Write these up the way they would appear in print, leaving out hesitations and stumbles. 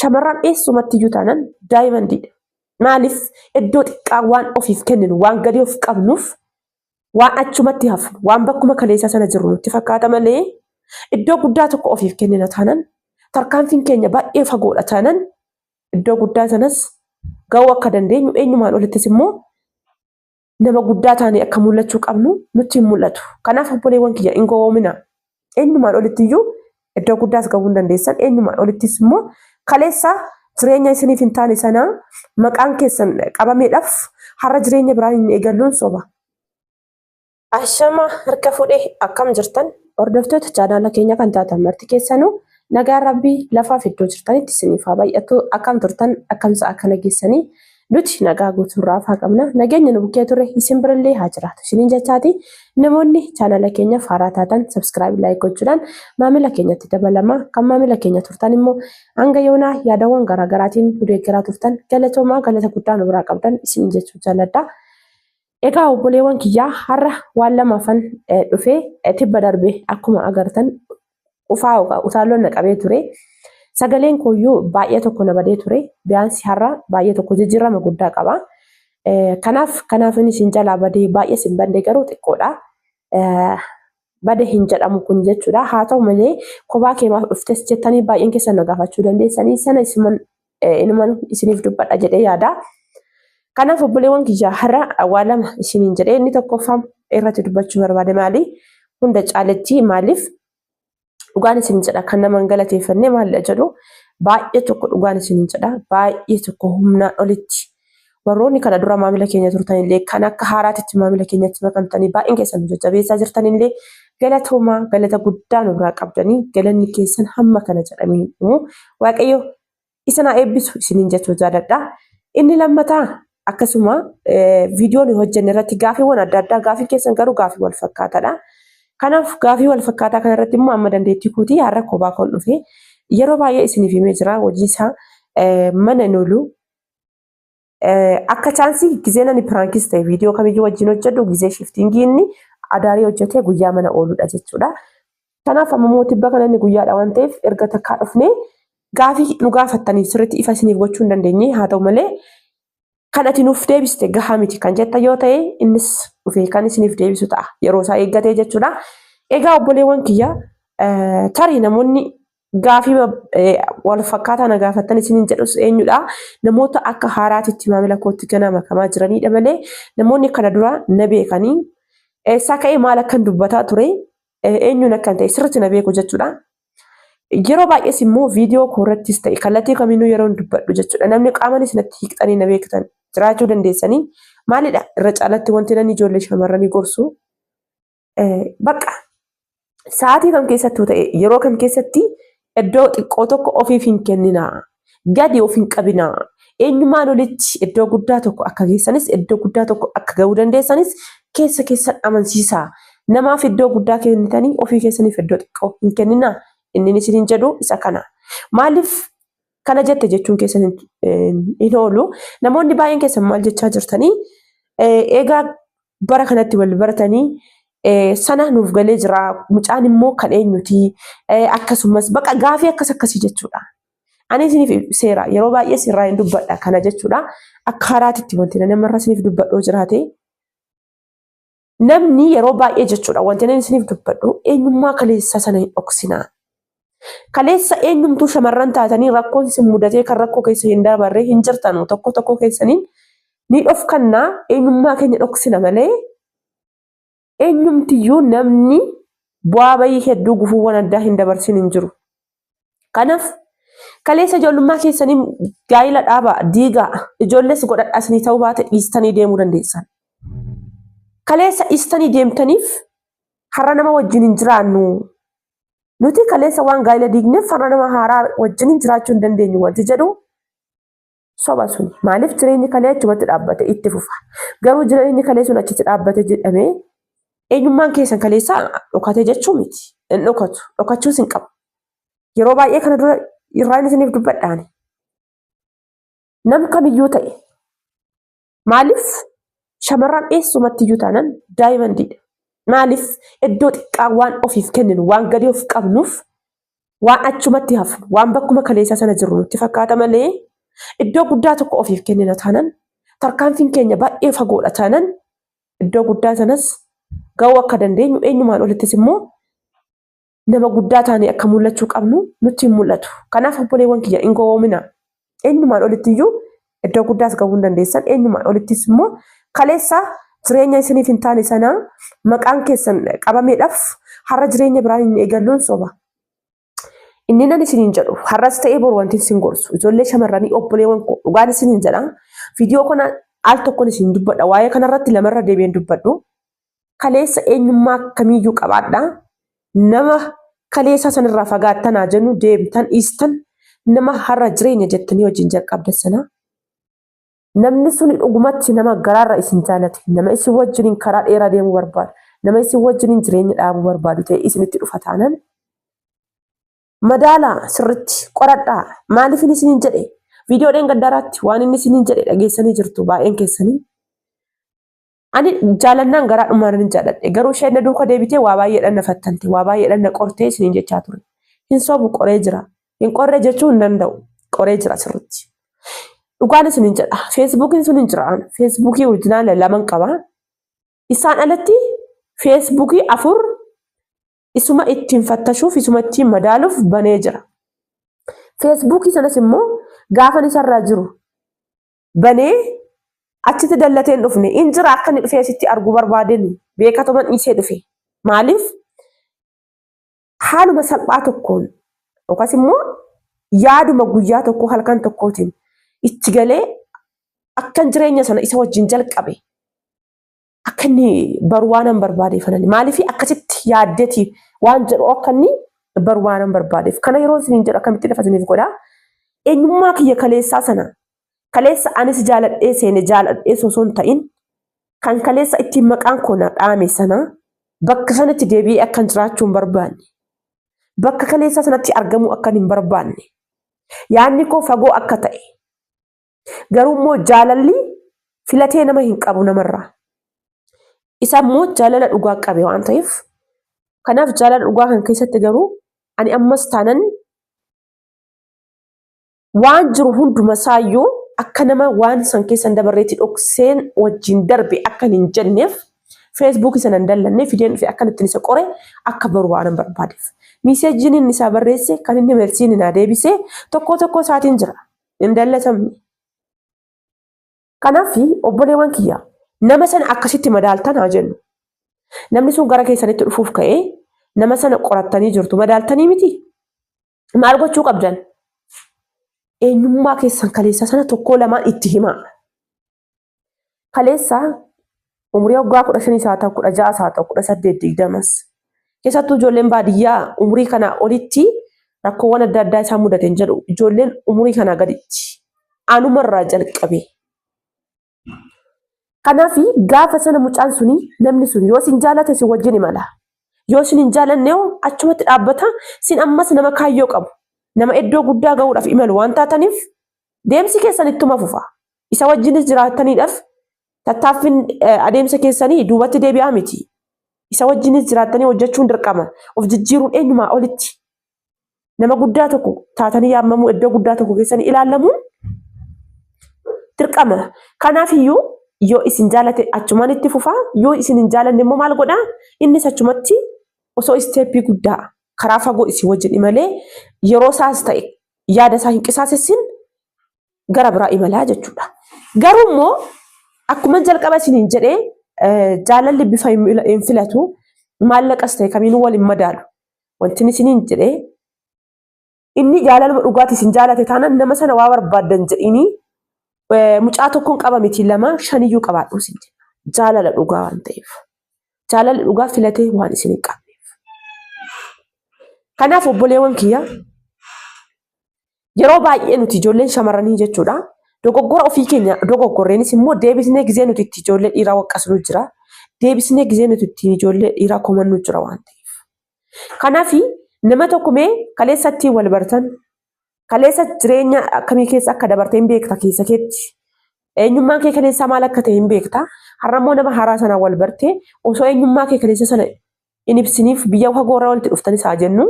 shamarran eessumatti iyyuu taanan daayimandiidha. Maaliif iddoo xiqqaa waan ofiif kenninu waan gadi of qabnuuf waan achumatti hafnu waan bakkuma kaleessa sana jiru nutti fakkaata malee iddoo guddaa tokko ofiif kennina taanan tarkaanfiin keenya baay'ee fagoodha taanan iddoo guddaa sanas ga'uu akka dandeenyu eenyumaan olittis immoo nama guddaa taanee akka mul'achuu qabnu nutti hin mul'atu. Kanaaf obboleewwan kiyya hin gowwoomina. Eenyumaan olitti iyyuu iddoo guddaas ga'uu hin dandeessan eenyumaan olittis immoo kaleessa jireenya isiniif hin taane sana maqaan keessan qabameedhaaf har'a jireenya biraan hin eegalluun soba. Ashama harka fuudhee akkam jirtan hordoftoota chaanaala keenya kan taatan marti keessanuu nagaa rabbii lafaaf iddoo jirtanitti isiniif haa baay'atu akkam turtan akkam sa'a kana geessanii nuti nagaa guutuurraa faa qabna nageenya nu bukkee ture isin birallee haa jiraatu isiniin jechaati namoonni chaanaala keenya faaraa taatan subscribe like gochuudhaan maamila keenyatti dabalama kan maamila keenya turtan immoo hanga yoonaa yaadawwan garaagaraatiin nu deeggaraa turtan galatoomaa galata guddaa nu biraa qabdan isiniin jechuu jaalladha. Egaa obboleewwan kiyyaa har'a waan lamaafan dhufee tibba darbe akkuma agartan utaalloon na qabee ture. Sagaleen kooyyuu baay'ee tokko na badee ture. Biyaansi har'a baay'ee tokko jijjiirama guddaa qaba. Kanaafin isin jalaa badee baay'ee isin badee garuu xiqqoodha. Badee hin jedhamu kun jechuudha. Haa ta'u malee kophaa keemaaf dhuftes jettanii baay'een keessan na gaafachuu dandeessanii sana inuman isiniif dubbadha jedhee yaada. Kanaaf obboleewwan kiyyaa har'a waa lama isiniin jedhee inni tokkoffaa irratti dubbachuu barbaade maali? Hunda caalaatti maaliif? Dhugaan isiniin jedha kan nama galateeffannee maalidha jedhu baay'ee tokko dhugaan isiniin jedha baay'ee tokko humnaan olitti warroonni kana dura maamila keenya turtanillee kan akka haaraatitti maamila keenyatti makamtanii baay'een keessan jajjabeessaa jirtanillee galatoomaa galata guddaa nu biraa qabdanii galanni keessan hamma kana jedhanii waaqayyo isa na eebbisu isiniin jechuu jaalladha. Inni lammataa akkasuma viidiyoon hojjenne irratti gaafiiwwan adda addaa gaafii keessan garuu gaafii wal fakkaataadha. Kanaaf gaafii wal fakkaataa kana irratti immoo amma dandeettii kootii har'a kophaa kan dhufe yeroo baay'ee isiniif himee jira hojii isaa mana nulu akka chaansii gizee nani piraankis ta'e viidiyoo kamiyyuu wajjin hojjedhu gizee shiftingii inni adaarii hojjetee guyyaa mana ooludha jechuudha. Kanaaf amma mootibba kana inni guyyaadha waan ta'eef erga takkaa dhufnee gaafii nu gaafattanii sirriitti ifa isiniif gochuu hin dandeenye haa ta'u malee kan ati nuuf deebiste gahaa miti kan jetta yoo ta'e innis dhufee kan isiniif deebisu ta'a yeroo isaa eeggatee jechuudha. Egaa obboleewwan kiyya tarii namoonni gaafii wal fakkaataa na gaafattan isiniin jedhus eenyudha namoota akka haaraatitti maamila kootti ganaa makamaa jiranidha malee namoonni kana dura na beekanii eessaa ka'ee maal akkan dubbataa ture eenyuun akkan ta'e sirriitti na beeku jechuudha. Yeroo baay'ees immoo viidiyoo koorrattis ta'e kallattii kamiinuu yeroo dubbadhu jechuudha namni qaamaan isinatti hiiqxanii na beektan jiraachuu dandeessanii maalidha irra caalatti wanti namni ijoollee shamarranii gorsu bakka sa'aatii kam keessattuu ta'e yeroo kam keessatti iddoo xiqqoo tokko ofiif hin kenninaa gadi of hin qabinaa eenyumaan olitti iddoo guddaa tokko akka geessanis iddoo guddaa tokko akka ga'uu dandeessanis keessan amansiisaa namaaf iddoo guddaa kennitanii ofii keessaniif iddoo xiqqoo hin kenninaa inni isiniin jedhu isa kana maaliif kana jette jechuun keessan hin oolu namoonni baay'een keessan maal jechaa jirtanii eegaa bara kanatti wal baratanii sana nuuf galee jira mucaan immoo kan eenyuti akkasumas baqa gaafii akkasii jechuudha. Ani isiniif seera yeroo baay'ee sirraa hin dubbadha kana jechuudha akka haaraatitti wanti namarra isiniif dubbadhoo jiraate namni yeroo baay'ee jechuudha wanti namni isiniif dubbadhu eenyummaa kaleessa sana hin dhoksinaa. Kaleessa eenyumtuu shamarran taatanii rakkoon isin mudatee kan rakkoo keessa hin dabarre hin jirtanu tokko keessaniin ni dhofkannaa eenyummaa keenya dhoksina malee eenyumtiyyuu namni bu'aa bayii hedduu gufuuwwan addaa hin dabarsin hin jiru. Kanaaf kaleessa ijoollummaa keessanii gaa'ila dhaabaa diigaa ijoollees godhadhaasanii ta'uu baate dhiistanii deemuu dandeessan. Kaleessa dhiistanii deemtaniif har'a nama wajjin hin jiraannu. Nuti kaleessa waan gaa'ila diigneef har'a nama haaraa wajjin jiraachuu hin dandeenyu wanti jedhu soba suni. Maaliif jireenyi kalee achumatti dhaabbate itti fufa. Garuu jireenyi kalee sun achitti dhaabbate jedhamee eenyummaan keessan kaleessa dhokate jechuu miti. Hin dhokatu. Dhokachuus hin qabu. Yeroo baay'ee kana dura irraan isiniif dubbadhaani. Nam kamiyyuu ta'e maaliif shamarran eessumatti iyyuu taanan daayimandiidha. Maaliif iddoo xiqqaa waan ofiif kenninu waan gadi of qabnuuf waan achumatti hafnu waan bakkuma kaleessa sana jirru nutti fakkaata malee iddoo guddaa tokko ofiif kennina taanan tarkaanfiin keenya baay'ee fagoodha taanan iddoo guddaa sanas ga'uu akka dandeenyu eenyumaan olittis immoo nama guddaa taanee akka mul'achuu qabnu nutti hin mul'atu. Kanaaf obboleewwan kiyya hin gowwoomina. Eenyumaan olittiyyuu iddoo guddaas ga'uu hin dandeessan eenyumaan olittis immoo kaleessa jireenya isiniif hin taane sana maqaan keessan qabameedhaaf har'a jireenya biraan hin eegalluun soba. Inni nan isiniin jedhu har'as ta'ee boru wanti isin gorsu ijoollee shamarranii obboleewwan koo dhugaan isiniin jedha. Viidiyoo kana al tokkoon isin dubbadha waa'ee kanarratti lamarra deebi'een dubbadhu. Kaleessa eenyummaa akkamiiyyuu qabaadha. Nama kaleessa sanirraa fagaattanaa jennu deemtan dhiistan nama har'a jireenya jettanii wajjin jalqabdan sana. Namni sun dhugumatti nama garaarra isin jaalate nama isin wajjin karaa dheeraa deemuu barbaadu nama isin wajjin jireenya dhaabuu barbaadu ta'e isinitti dhufa taanan. Madaalaa sirriitti qoradhaa maaliif isiniin jedhe viidiyoodhaan gaddaraatti waan inni isiniin jedhe dhageessanii jirtu baay'een keessanii. Ani jaalannaan garaa dhumaan hin jaaladhe garuu isheen na duuka deebitee waa baay'eedhaan na fattante waa baay'eedhaan na qortee isiniin jechaa ture. Hin sobu qoree jira hin qorree jechuu hin danda'u qoree jira sirriitti. Dhugaan isiniin jedha feesbuukiin sun hin jiraan feesbuukii orijinaala lama qaba. Isaan alatti feesbuukii 4 isuma ittiin fattashuuf isuma ittiin madaaluuf banee jira. Feesbuukii sanas immoo gaafa isarraa jiru banee achitti dallateen dhufne injira akka inni dhufee sitti arguu barbaadeen beekatoman dhiisee dhufe. Maaliif haaluma salphaa tokkoon yookaas immoo yaaduma guyyaa tokko halkan tokkootiin itti galee akkan jireenya sana isa wajjin jalqabe akka inni baru waan hin barbaadeef maaliif akkasitti yaaddeeti waan jedhu akka inni baru waan hin barbaadeef kana yeroo isiniin jedhu akkamitti lafa isiniif godhaa eenyummaa kiyya kaleessaa sana kaleessa anis jaaladhee seene jaaladhee osoo hin ta'in kan kaleessa ittiin maqaan koo na dhaame sana bakka sanatti deebi'ee akkan jiraachuu hin barbaanne bakka kaleessa sanatti argamuu akkan hin barbaanne yaadni koo fagoo akka ta'e garuu immoo jaalalli filatee nama hin qabu namarraa isa immoo jaalala dhugaa qabe waan ta'eef kanaaf jaalala dhugaa kan keessatti garuu ani ammas taanan waan jiru hunduma saayyoo akka nama waan san keessan dabarreetti dhokseen wajjin darbe akka hin jenneef feesbuukii sana hin dallanne fideen dhufe akka ittiin isa qore akka baru waan barbaadeef. Miiseejiin inni isaa barreesse kan inni mersiin naa deebisee tokko isaatiin jira hin dallatamne. Kanaaf obboleewwan kiyya nama sana akkasitti madaaltan haa jennu. Namni sun gara keessanitti dhufuuf ka'ee nama sana qorattanii jirtu madaaltanii miti. Maal gochuu qabdan? Eenyummaa keessan kaleessa sana tokko lamaan itti himaa. Kaleessa umurii waggaa 15 haa ta'u 16 haa ta'u 18 20 keessattuu ijoolleen baadiyyaa umurii kana olitti rakkoowwan adda addaa isaan mudateen jedhu ijoolleen umurii kana gaditti anumarraa jalqabe. Kanaaf gaafa sana mucaan suni namni sun yoo sin jaalate si wajjin imala. Yoo sin hin jaalanne achumatti dhaabbata sin ammas nama kaayyoo qabu. Nama iddoo guddaa ga'uudhaaf imalu waan taataniif deemsi keessan ittuma fufa. Isa wajjinis jiraataniidhaaf tattaaffiin adeemsa keessanii duubatti deebi'aa miti. Isa wajjinis jiraatanii hojjechuun dirqama. Of jijjiiruun eenyumaa olitti. Nama guddaa tokko taatanii yaamamuu iddoo guddaa tokko keessanii ilaalamuun dirqama. Kanaaf iyyuu yoo isin jaalate achumaan itti fufaa yoo isin hin jaalanne immoo maal godhaa? Innis achumatti osoo isteeppii guddaa karaa fagoo isin wajjin imalee yeroo isaas ta'e yaada isaa hin qisaasessin gara biraa imalaa jechuudha. Garuu immoo akkuma jalqaba isiniin jedhee jaalalli bifa hin filatu maallaqas ta'e kamiinuu waliin madaalu. Wanti isiniin jedhee inni jaalaluma dhugaati isin jaalate taanaan nama sana waa barbaaddan jedhini mucaa tokkoon qaba miti 2 5 iyyuu qabaadhu isin jedha. Jaalala dhugaa waan ta'eef. Jaalalli dhugaa filatee waan isin hin qabneef. Kanaaf obboleewwan kiyya yeroo baay'ee nuti ijoolleen shamarranii jechuudha. Dogoggora ofii keenya dogoggorreenis immoo deebisnee gizee nuti itti ijoollee dhiiraa waqqasnu jira. Deebisnee gizee nuti itti ijoollee dhiiraa komannu jira waan ta'eef. Kanaaf nama tokko mee kaleessatti wal bartan kaleessa jireenya akkamii keessa akka dabarte hin beekta keessa keetti. Eenyummaan kee kaleessa maal akka ta'e hin beekta. Har'a immoo nama haaraa sana wal barte osoo eenyummaa kee kaleessa sana in ibsiniif biyya fagoo irraa walitti dhuftanis haa jennu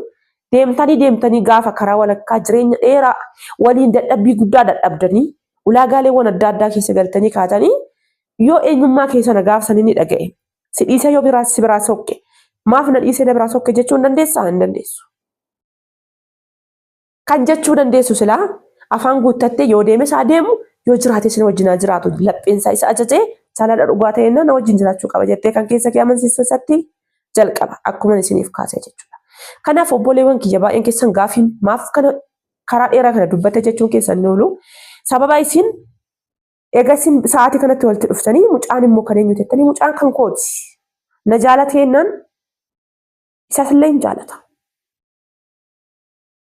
deemtanii gaafa karaa walakkaa jireenya dheeraa waliin dadhabbii guddaa dadhabdanii ulaagaaleewwan adda addaa keessa galtanii kaatanii yoo eenyummaa keessan gaafsanii ni dhaga'e. Si dhiisee yoo biraa sokke maaf na dhiisee na biraa sokke jechuu hin dandeessaa? Hin dandeessu. Kan jechuu dandeessu silaa afaan guuttattee yoo deeme isaa deemu yoo jiraate sin wajjin jiraatu lapheensaa isa ajajee jaalala dhugaa ta'e na wajjin jiraachuu qaba jettee kan keessa kee amansiisatti jalqaba akkuma isiniif kaasee jechuudha. Kanaaf obboleewwan kiyya baay'een keessan gaafiin maaf kana karaa dheeraa kana dubbatte jechuun keessan ni oolu. Sababa isin egaa isin sa'aatii kanatti walitti dhuftanii mucaan immoo kan eenyu jettanii mucaan kan kooti. Na jaalateennan isas illee hin jaalata.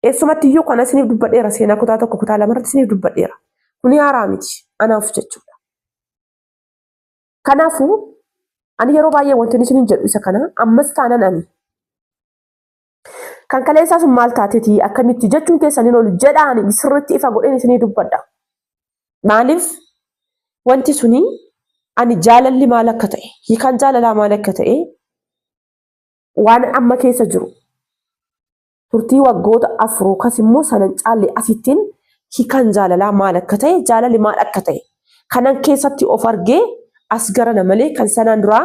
Eessumatti iyyuu kana isiniif dubbadheera seenaa kutaa tokko kutaa lamarratti isiniif dubbadheera. Kuni haaraa miti anaaf jechuudha. Kanaafuu ani yeroo baay'ee wanti isiniin jedhu isa kana ammas taanan ani. Kan kaleessaa sun maal taatetii akkamitti jechuun keessaniin ol jedhaan sirriitti ifa godheen isinii dubbadha. Maaliif wanti suni ani jaalalli maal akka ta'e hiikaan jaalalaa maal akka ta'e waan amma keessa jiru turtii waggoota 4 yookaas immoo sanan caalle asittiin hiikaan jaalalaa maal akka ta'e jaalalli maal akka ta'e kanan keessatti of argee as garana malee kan sanaan duraa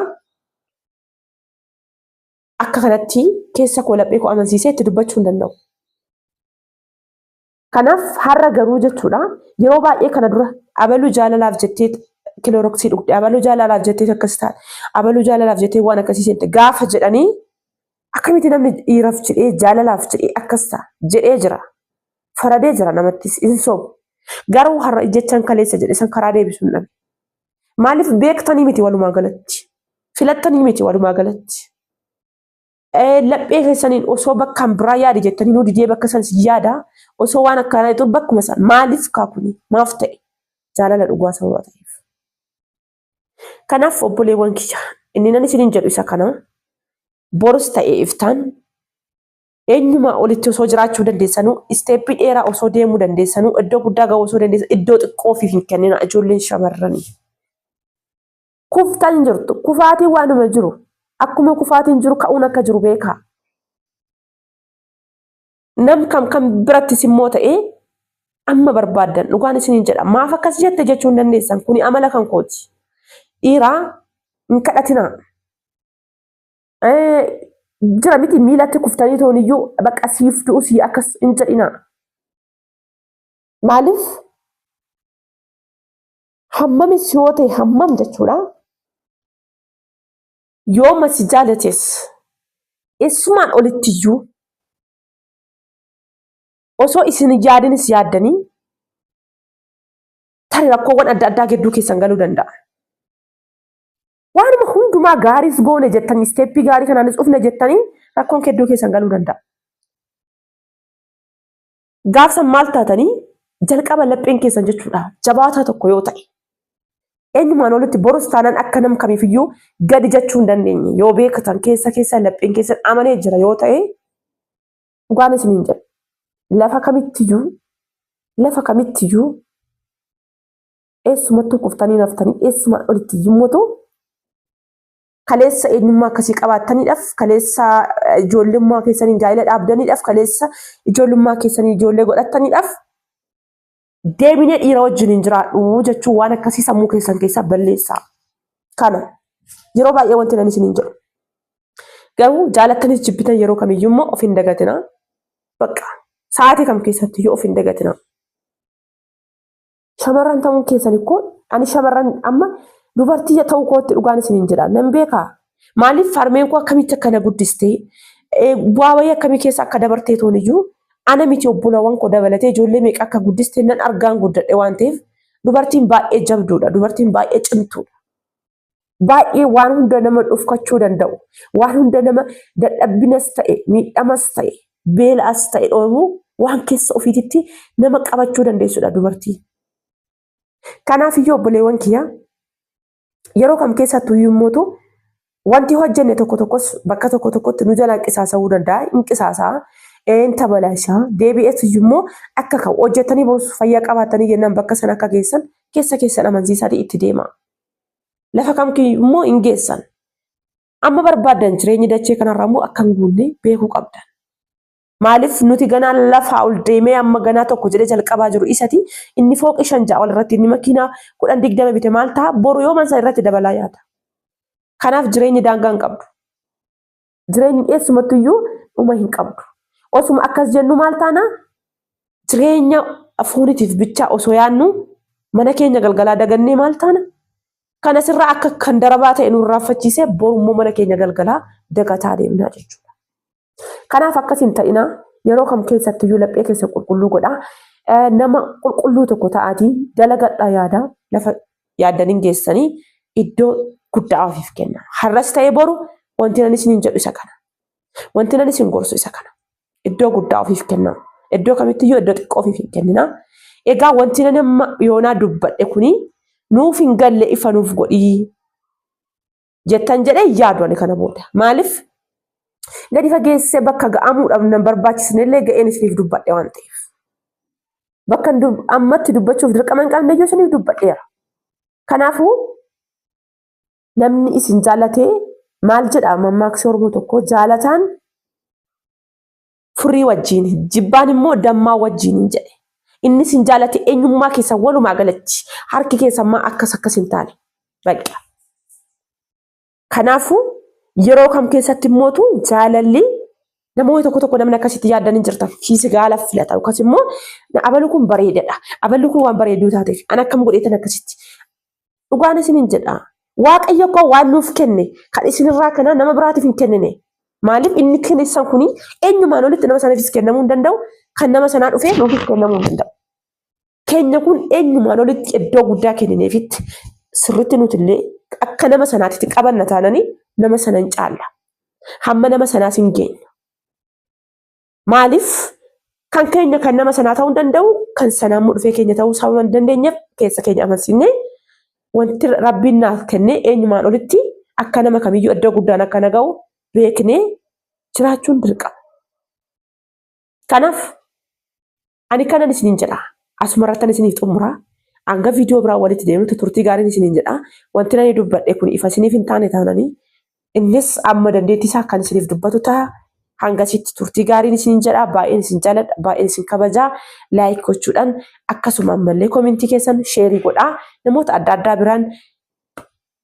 akka kanatti keessa koo laphee koo amansiisee itti dubbachuu hin danda'u. Kanaaf har'a garuu jechuudha yeroo baay'ee kana dura abaluu jaalalaaf jettee kilooroksii dhugdee abaluu jaalalaaf jettee akkas taate abaluu jaalalaaf jettee waan akkasii jette gaafa jedhanii akkamitti namni dhiiraaf jedhee jaalalaaf jedhee akkas ta'a jedhee jira. Faradee jira namattis hin soobu. Garuu har'a jechaan kaleessa jedhe san karaa deebisuu hin dhabe. Maaliif beektanii miti walumaa galatti? Filattanii miti walumaa galatti? Laphee keessaniin osoo bakkaan biraa yaade jettanii nu didee bakka sanis yaada osoo waan akkanaa jiru bakkuma san maaliif kaakuni maaf ta'e jaalala dhugaa sababa ta'eef. Kanaaf obboleewwan kiyya inni nan isiniin jedhu isa kana borus ta'e iftaan eenyumaa olitti osoo jiraachuu dandeessanuu isteeppii dheeraa osoo deemuu dandeessanuu iddoo guddaa ga'uu osoo dandeessan iddoo xiqqoo ofiif hin kennina ijoolleen shamarranii. Kuftaan jirtu kufaatii waanuma jiru. Akkuma kufaatiin jiru ka'uun akka jiru beekaa. Nam kam birattis immoo ta'ee amma barbaadan dhugaan isiniin jedha. Maaf akkas jette jechuu hin dandeessan kuni amala kan kooti. Dhiiraa hin kadhatinaa. Jira miti miilatti kuftanii toon iyyuu bakka siif du'usii akkas hin jedhinaa. Maaliif? Hammamis yoo ta'e hammam jechuudha. Yoo masi jaalates eessumaan olitti iyyuu osoo isin yaadinis yaaddanii tarii rakkoowwan adda addaa gidduu keessan galuu danda'a. Waanuma hundumaa gaariif goone jettanii isteeppii gaarii kanaanis dhufne jettanii rakkoon gidduu keessan galuu danda'a. Gaafsan maal taatanii jalqaba lapheen keessan jechuudha jabaataa tokko yoo ta'e. Eenyumaan olitti borus taanaan akka nam kamiifiyyuu gadi jechuu hin dandeenye yoo beekatan keessa lapheen keessan amanee jira yoo ta'e dhugaan isiniin jedhu lafa kamittiyyuu eessumattuu kuftanii naftanii eessumaan olitti yommuutu kaleessa eenyummaa akkasii qabaattaniidhaaf kaleessa ijoollummaa keessanii gaa'ela dhaabdaniidhaaf kaleessa ijoollummaa keessanii ijoollee godhattaniidhaaf deebinee dhiira wajjin hin jiraadhu jechuun waan akkasii sammuu keessan keessaa balleessaa. Kana yeroo baay'ee wanti nan isiniin jedhu. Garuu jaalattanis jibbitan yeroo kamiyyuu immoo of hin dagatinaa. Bakka sa'aatii kam keessatti iyyuu of hin dagatinaa. Shamarran ta'uun keessan ikkoo ani shamarran amma dubartii ta'uu kootti dhugaan isiniin jedha. Nan beekaa. Maaliif harmeen koo akkamitti akkana guddistee bu'aa wayii akkamii keessa akka dabartee toon iyyuu ana miti obbolaawwan koo dabalatee ijoollee meeqa akka guddistee nan argaan guddadhe waan ta'eef dubartiin baay'ee jabduudha. Dubartiin baay'ee cimtuudha. Baay'ee waan hunda nama dhufkachuu danda'u. Waan hunda nama dadhabbinas ta'e miidhamas ta'e beelaas ta'e dhoowwu waan keessa ofiititti nama qabachuu dandeessudha dubartiin. Kanaaf iyyuu obboleewwan kiyya yeroo kam keessattuu yommuutu wanti hojjenne tokko tokkos bakka tokko tokkotti nu jalaa qisaasa'uu danda'a. Hin qisaasaa. Enta balaashaa deebi'ees immoo akka ka'u hojjetanii boos fayyaa qabaatanii jennaan bakka sana akka geessan keessan amansiisaadhaan itti deema. Lafa kam immoo hin geessan. Amma barbaadan jireenyi dachee kanarraa immoo akka hin guunne beekuu qabdan. Maaliif nuti ganaa lafaa ol deemee amma ganaa tokko jedhee jalqabaa jiru isati inni fooqi 5 walirratti inni makiinaa 10-20 bite maal ta'a boru yoo mansa irratti dabalaa yaada. Kanaaf jireenyi daangaa hin qabdu. Jireenyi eessumattuyyuu dhuma hin qabdu. Osuma akkas jennu maal taana jireenya afuuritiif bichaa osoo yaannu mana keenya galgalaa dagannee maal taana kana sirraa akka kan darabaa ta'e nurraa facciisee borummoo mana keenya galgalaa dagataa deemnaa jechuudha. Kanaaf akkas hin ta'ina yeroo kam keessattiyyuu laphee keessa qulqulluu godha. Nama qulqulluu tokko ta'aatii dalagadhaa yaada lafa yaadaniin geessanii iddoo guddaa ofiif kenna. Har'as ta'ee boru wanti nan isin jedhu isa kana. Wanti nan isin gorsu isa kana. Iddoo guddaa ofiif kenna. Iddoo kamittiyyuu iddoo xiqqoo ofiif hin kennina. Egaa wanti nan amma yoonaa dubbadhe kuni nuuf hin galle ifa nuuf godhii jettan jedhee yaadu ani kana booda. Maaliif gadi fageessee bakka ga'amuudhaaf nan barbaachisnellee ga'een isiniif dubbadhe waan ta'eef. Bakka ammatti dubbachuuf dirqama hin qabne iyyuu isiniif dubbadheera. Kanaafuu namni isin jaalatee maal jedha mammaaksi Oromoo tokko jaalataan furii wajjin jibbaan immoo dammaa wajjin jedhe. Inni isin jaalate eenyummaa keessa walumaa galatti harki keessammaa akkas hin taane baqa. Kanaafuu yeroo kam keessatti mootu jaalalli namoota tokko namni akkasitti yaadanii jirtan kiisi gaala filata yookaas immoo abaluu kun bareedadha. Abaluu kun waan bareeduu taateef an akkam godheetan akkasitti dhugaan isiniin jedha. Waaqayyo koo waan nuuf kenne kan isinirraa kana nama biraatiif hin kennine. Maaliif inni kennisan kuni eenyumaan olitti nama sanaafis kennamuu hin danda'u kan nama sanaa dhufee nuufis kennamuu hin danda'u. Keenya kun eenyumaan olitti iddoo guddaa kennineefitti sirriitti nutillee akka nama sanaatitti qabanna taananii nama sana hin caalla. Hamma nama sanaas hin geenyu. Maaliif kan keenya kan nama sanaa ta'uu hin danda'u kan sanaan dhufee keenya ta'uu sababa hin dandeenyeef keessa keenya amansiisnee wanti rabbiin naaf kennee eenyumaan olitti akka nama kamiyyuu iddoo guddaan akka na ga'u beeknee jiraachuun dirqama. Kanaaf ani kanan isiniin jedha. Asuma irratti isiniif xumura. Hanga viidiyoo biraa walitti deemnutti turtii gaariin isiniin jedha. Wanti ani dubbadhe kun ifa isiniif hin taane taananii innis amma dandeettii isaa kan isiniif dubbatu ta'a. Hangasitti turtii gaariin isiniin jedha. Baay'een isin jaaladha. Baay'een isin kabajaa. Laayik gochuudhaan akkasuma ammallee koomentii keessan sheerii godhaa. Namoota adda addaa biraan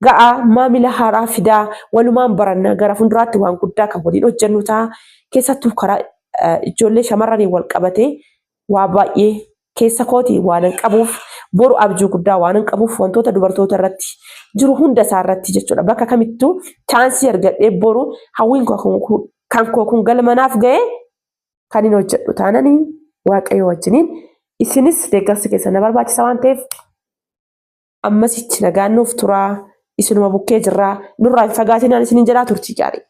ga'a maamila haaraa fidaa walumaan barannaa gara fuulduraatti waan guddaa kan waliin hojjennu ta'a. Keessattuu karaa ijoollee shamarranii wal qabatee waa baay'ee keessa kootii waan hin qabuuf boru abjuu guddaa waan hin qabuuf wantoota dubartoota irratti jiru hunda isaa irratti jechuudha. Bakka kamittuu chaansii argadhee boru hawwiin kan koo kun galmanaaf ga'ee kan hin hojjedhu taananii waaqayyo wajjiniin isinis deeggarsi keessa na barbaachisa waan ta'eef ammasitti nagaannuuf turaa isinuma bukkee jirraa nurraa hin fagaatinaan isiniin jedhaa turtii gaarii.